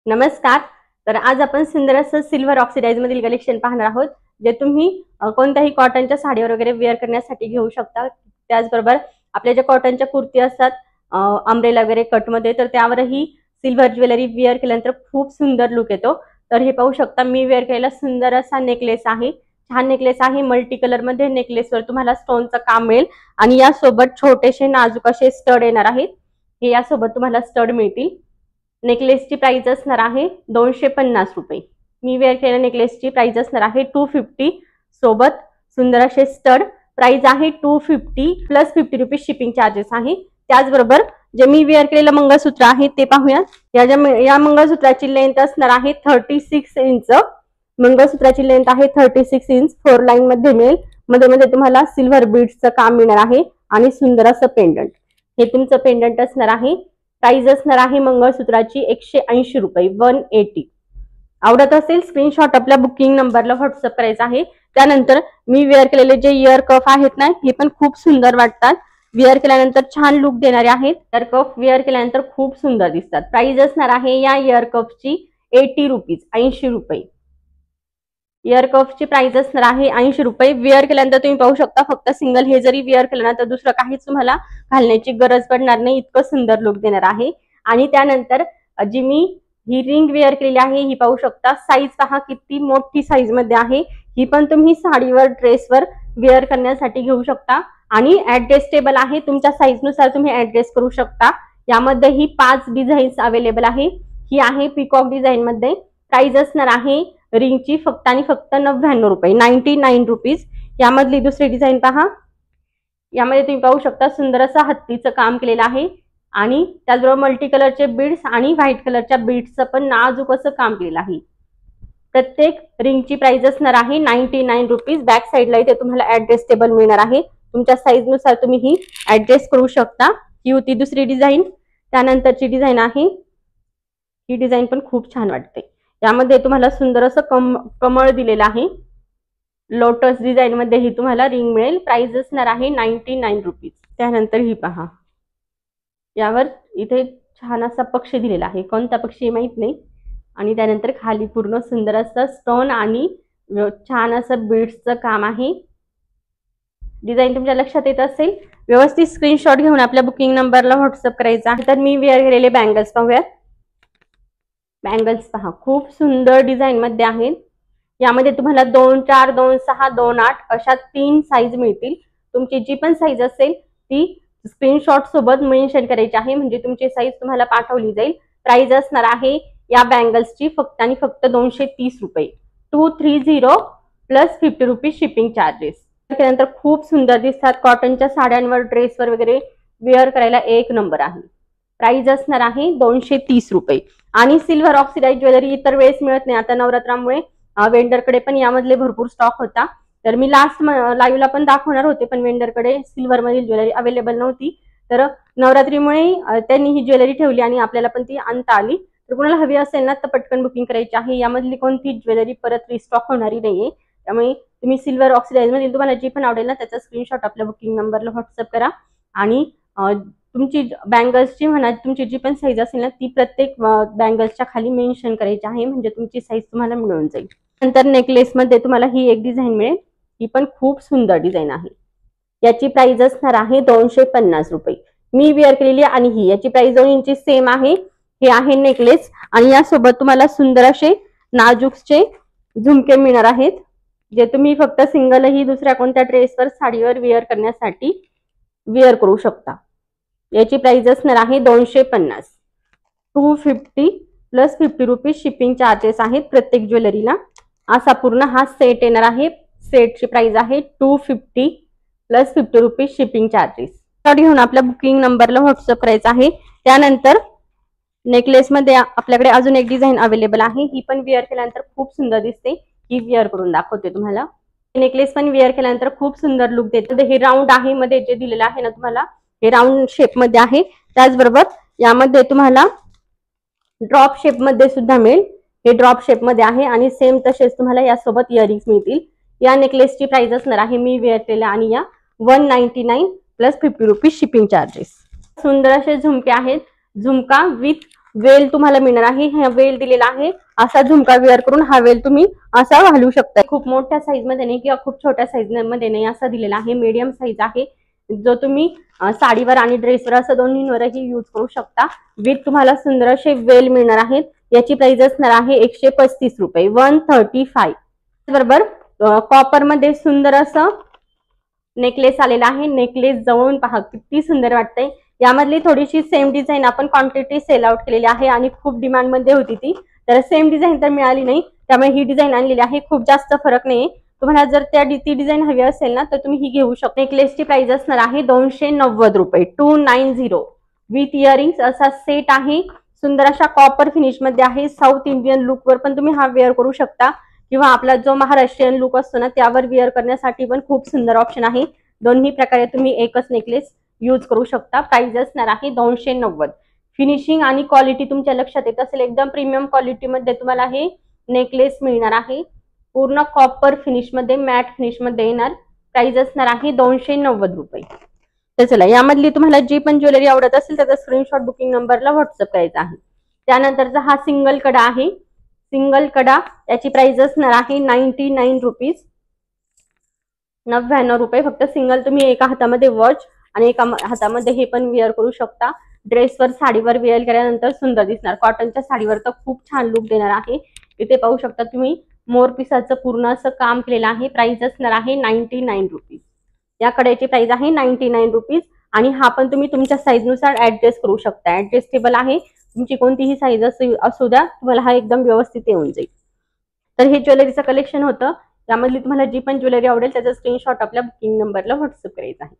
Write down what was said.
नमस्कार. तर आज आपण सुंदर असं सिल्वर ऑक्सिडाइज मधील कलेक्शन पाहणार आहोत, जे तुम्ही कोणत्याही कॉटनच्या साडीवर वगैरे वेअर करण्यासाठी घेऊ शकता. त्याचबरोबर आपल्या ज्या कॉटनच्या कुर्ती असतात अम्ब्रेला वगैरे कटमध्ये, तर त्यावरही सिल्वर ज्वेलरी वेअर केल्यानंतर खूप सुंदर लुक येतो. तर हे पाहू शकता, मी वेअर केलेला सुंदर असा नेकलेस आहे. छान नेकलेस आहे. मल्टी कलर मध्ये नेकलेसवर तुम्हाला स्टोनचं काम मिळेल आणि यासोबत छोटेसे नाजूक असे स्टड येणार आहेत. हे यासोबत तुम्हाला स्टड मिळतील. नेकलेसची प्राइस असणार आहे 250 रुपये. मी वेअर केलेल्या नेकलेसची प्राइस असणार आहे 250. सोबत सुंदर असे स्टड. प्राइस आहे 250 प्लस 50 रुपीज शिपिंग चार्जेस आहे. त्याचबरोबर जे मी वेअर केलेलं मंगळसूत्र आहे ते पाहूया. या मंगळसूत्राची लेंथ असणार आहे 36 इंच. मंगळसूत्राची लेंथ आहे 36 इंच. 4 लाईन मध्ये मिळेल. मध्ये मध्ये तुम्हाला सिल्वर बीड्सचं काम मिळणार आहे आणि सुंदर असं पेंडंट. हे तुमचं पेंडंट असणार आहे. प्राइस असणार आहे मंगळसूत्राची 180 रुपये 180. आवडत असेल स्क्रीनशॉट आपल्या बुकिंग नंबरला व्हॉट्सअप करायचा आहे. त्यानंतर मी वेअर केलेले जे इयर कफ आहेत ना, हे पण खूप सुंदर वाटतात. वेअर केल्यानंतर छान लुक देणारे आहेत. इयर कफ वेअर केल्यानंतर खूप सुंदर दिसतात. प्राइस असणार आहे या इयर कफची 80 रुपीज 80 रुपये. इयर कफची प्राइस असणार आहे 80 रुपये. वेअर केल्यानंतर तुम्ही पाहू शकता, फक्त सिंगल हे जरी वेअर केलं ना तर दुसरं काहीच तुम्हाला घालण्याची गरज पडणार नाही. इतकं सुंदर लुक देणार आहे. आणि त्यानंतर जी मी ही रिंग वेअर केलेली आहे, ही पाहू शकता. साईज पहा किती मोठी साईज मध्ये आहे. ही पण तुम्ही साडीवर ड्रेसवर वेअर करण्यासाठी घेऊ शकता आणि ऍडजस्टेबल आहे. तुमच्या साईज नुसार तुम्ही ऍडजस्ट करू शकता. यामध्ये ही 5 डिझाईन्स अवेलेबल आहे. ही आहे पीकॉक डिझाईन मध्ये. प्राइस असणार आहे रिंगची फक्त आणि फक्त 99 रुपये 99 रुपीज. यामधली दुसरी डिझाईन पहा. यामध्ये तुम्ही पाहू शकता सुंदर असं हत्तीचं काम केलेलं आहे आणि त्याचबरोबर मल्टी कलरचे बीड्स आणि व्हाईट कलरच्या बीड्सचं पण नाजूक असं काम केलेलं आहे. प्रत्येक रिंगची प्राइस असणार आहे 99 रुपीज. बॅक साईडला इथे तुम्हाला ऍडजस्टेबल मिळणार आहे. तुमच्या साईज नुसार तुम्ही ही ऍडजस्ट करू शकता. ही होती दुसरी डिझाईन. त्यानंतरची डिझाईन आहे ही डिझाईन पण खूप छान वाटते. यामध्ये तुम्हाला सुंदर असं कमळ दिलेलं आहे. लोटस डिझाईन मध्ये ही तुम्हाला रिंग मिळेल. प्राइस असणार आहे 99 रुपीज. त्यानंतर ही पहा. यावर इथे छान असा पक्षी दिलेला आहे. कोणता पक्षी माहित नाही. आणि त्यानंतर खाली पूर्ण सुंदर असं स्टोन आणि छान असं बीड्सचं काम आहे. डिझाईन तुमच्या लक्षात येत असेल. व्यवस्थित स्क्रीनशॉट घेऊन आपल्या बुकिंग नंबरला व्हॉट्सअप करायचा आहे. तर मी वेअर केलेले बँगल्स पाहूयात. बँगल्स पहा खूप सुंदर डिझाईन मध्ये आहेत. यामध्ये तुम्हाला 2, 4, 2, 6, 2, 8 अशा 3 साईज मिळतील. तुमची जी पण साईज असेल ती स्क्रीनशॉट सोबत मेन्शन करायची आहे, म्हणजे तुमची साईज तुम्हाला पाठवली जाईल. प्राइस असणार आहे या बँगल्सची फक्त आणि फक्त 230 रुपये 230 प्लस 50 रुपीज शिपिंग चार्जेस. त्यानंतर खूप सुंदर दिसतात. कॉटनच्या साड्यांवर ड्रेसवर वगैरे वेअर करायला एक नंबर आहे. प्राइस असणार आहे 230 रुपये. आणि सिल्वर ऑक्सिडाइज ज्वेलरी इतर वेळेस मिळत नाही. आता नवरात्रामुळे वेंडरकडे पण यामधले भरपूर स्टॉक होता. तर मी लास्ट लाईव्हला पण दाखवणार होते, पण वेंडरकडे सिल्वर मधील ज्वेलरी अवेलेबल नव्हती. तर नवरात्रीमुळे त्यांनी ही ज्वेलरी ठेवली आणि आपल्याला पण ती आणता आली. तर कुणाला हवी असेल ना तर पटकन बुकिंग करायची आहे. यामधली कोणती ज्वेलरी परत रिस्टॉक होणारी नाहीये. त्यामुळे तुम्ही सिल्वर ऑक्सिडाइज मधील तुम्हाला जी पण आवडेल ना त्याचा स्क्रीनशॉट आपल्या बुकिंग नंबरला व्हॉट्सअप करा. आणि तुमची बँगल्सची म्हणा, तुमची जी पण साईज असेल ना ती प्रत्येक बँगल्सच्या खाली मेन्शन करायची आहे, म्हणजे तुमची साईज तुम्हाला मिळून जाईल. नंतर नेकलेस मध्ये तुम्हाला ही एक डिझाईन मिळेल. ही पण खूप सुंदर डिझाईन आहे. याची प्राइस असणार आहे 250 रुपये. मी वेअर केलेली आणि ही याची प्राइस दोन्हींची सेम आहे. हे आहे नेकलेस आणि यासोबत तुम्हाला सुंदर असे नाजूकचे झुमके मिळणार आहेत, जे तुम्ही फक्त सिंगलही दुसऱ्या कोणत्या ड्रेसवर साडीवर वेअर करण्यासाठी वेअर करू शकता. याची प्राइस असणार आहे 250 250 प्लस 50 रुपीज शिपिंग चार्जेस आहेत प्रत्येक ज्वेलरीला. असा पूर्ण हा सेट येणार आहे. सेटची प्राइस आहे 250 प्लस 50 रुपीज शिपिंग चार्जेस. घेऊन आपल्या बुकिंग नंबरला व्हॉट्सअप करायचा आहे. त्यानंतर नेकलेस मध्ये आपल्याकडे अजून एक डिझाईन अवेलेबल आहे. ही पण वेअर केल्यानंतर खूप सुंदर दिसते. ही वेअर करून दाखवते तुम्हाला. नेकलेस पण वेअर केल्यानंतर खूप सुंदर लुक देते. हे राऊंड आहे, मध्ये जे दिलेलं आहे ना तुम्हाला हे राऊंड शेप मध्ये आहे. त्याचबरोबर यामध्ये तुम्हाला ड्रॉप शेप मध्ये सुद्धा मिळेल. हे ड्रॉप शेप मध्ये आहे आणि सेम तसेच तुम्हाला यासोबत इयरिंग्स मिळतील. या नेकलेसची प्राइस असणार आहे मी वेअर केलेल्या आणि या 199 प्लस 50 रुपीज शिपिंग चार्जेस. सुंदर असे झुमके आहेत. झुमका विथ वेल तुम्हाला मिळणार आहे. हा वेल दिलेला आहे. असा झुमका वेअर करून हा वेल तुम्ही असा घालू शकता. खूप मोठ्या साईज मध्ये नाही किंवा खूप छोट्या साईज मध्ये नाही, असा दिलेला आहे. मीडियम साईज आहे, जो तुम्ही साडीवर आणि ड्रेसवर असं दोन्हीवरही यूज करू शकता. विथ तुम्हाला सुंदर असे वेल मिळणार आहेत. याची प्राइस असणार आहे 135 रुपये, 135. बरोबर कॉपर मध्ये सुंदर असं नेकलेस आलेला आहे. नेकलेस जवळून पहा किती सुंदर वाटतंय. यामधली थोडीशी सेम डिझाईन आपण क्वांटिटी सेल आउट केलेली आहे आणि खूप डिमांड मध्ये होती ती, तर सेम डिझाईन तर मिळाली नाही, त्यामुळे ही डिझाईन आणलेली आहे. खूप जास्त फरक नाही. तुम्हाला जर ती डिझाईन हवी असेल ना तर तुम्ही ही घेऊ शकता. नेकलेसची प्राइस असणार आहे 290 रुपये, 290. विथ इयरिंग्स असा सेट आहे. सुंदर अशा कॉपर फिनिश मध्ये आहे. साऊथ इंडियन लुक वर पण तुम्ही हा वेअर करू शकता किंवा आपला जो महाराष्ट्रीयन लुक असतो ना त्यावर वेअर करण्यासाठी पण खूप सुंदर ऑप्शन आहे. दोन्ही प्रकारे तुम्ही एकच नेकलेस यूज करू शकता. प्राइस असणार आहे 290. फिनिशिंग आणि क्वालिटी तुमच्या लक्षात येत असेल, एकदम प्रीमियम क्वालिटी मध्ये तुम्हाला हे नेकलेस मिळणार आहे. पूर्ण कॉपर फिनिश मध्ये, मॅट फिनिश मध्ये येणार. प्राइस असणार आहे 290 रुपये. तर चला, यामधली तुम्हाला जी पण ज्वेलरी आवडत असेल त्याचा स्क्रीनशॉट बुकिंग नंबरला व्हॉट्सअप करायचा आहे. त्यानंतरचा हा सिंगल कडा आहे. सिंगल कडा याची प्राइस असणार आहे 99 रुपीज, 99 रुपये फक्त. सिंगल तुम्ही एका हातामध्ये वॉच आणि एका हातामध्ये हे पण वेअर करू शकता. ड्रेसवर साडीवर वेअर केल्यानंतर सुंदर दिसणार. कॉटनच्या साडीवर तर खूप छान लुक देणार आहे. इथे पाहू शकता तुम्ही मोर पिसाचं पूर्ण असं काम केलेलं आहे. प्राइस असणार आहे 99 रुपीज. या कड्याची प्राइस आहे 99 रुपीज आणि हा पण तुम्ही तुमच्या साईज नुसार ऍडजस्ट करू शकता. ऍडजस्टेबल आहे, तुमची कोणतीही साईज असू द्या, तुम्हाला हा एकदम व्यवस्थित येऊन जाईल. तर हे ज्वेलरीचं कलेक्शन होतं. त्यामधली तुम्हाला जी पण ज्वेलरी आवडेल त्याचा स्क्रीनशॉट आपल्या बुकिंग नंबरला व्हॉट्सअप करायचा आहे.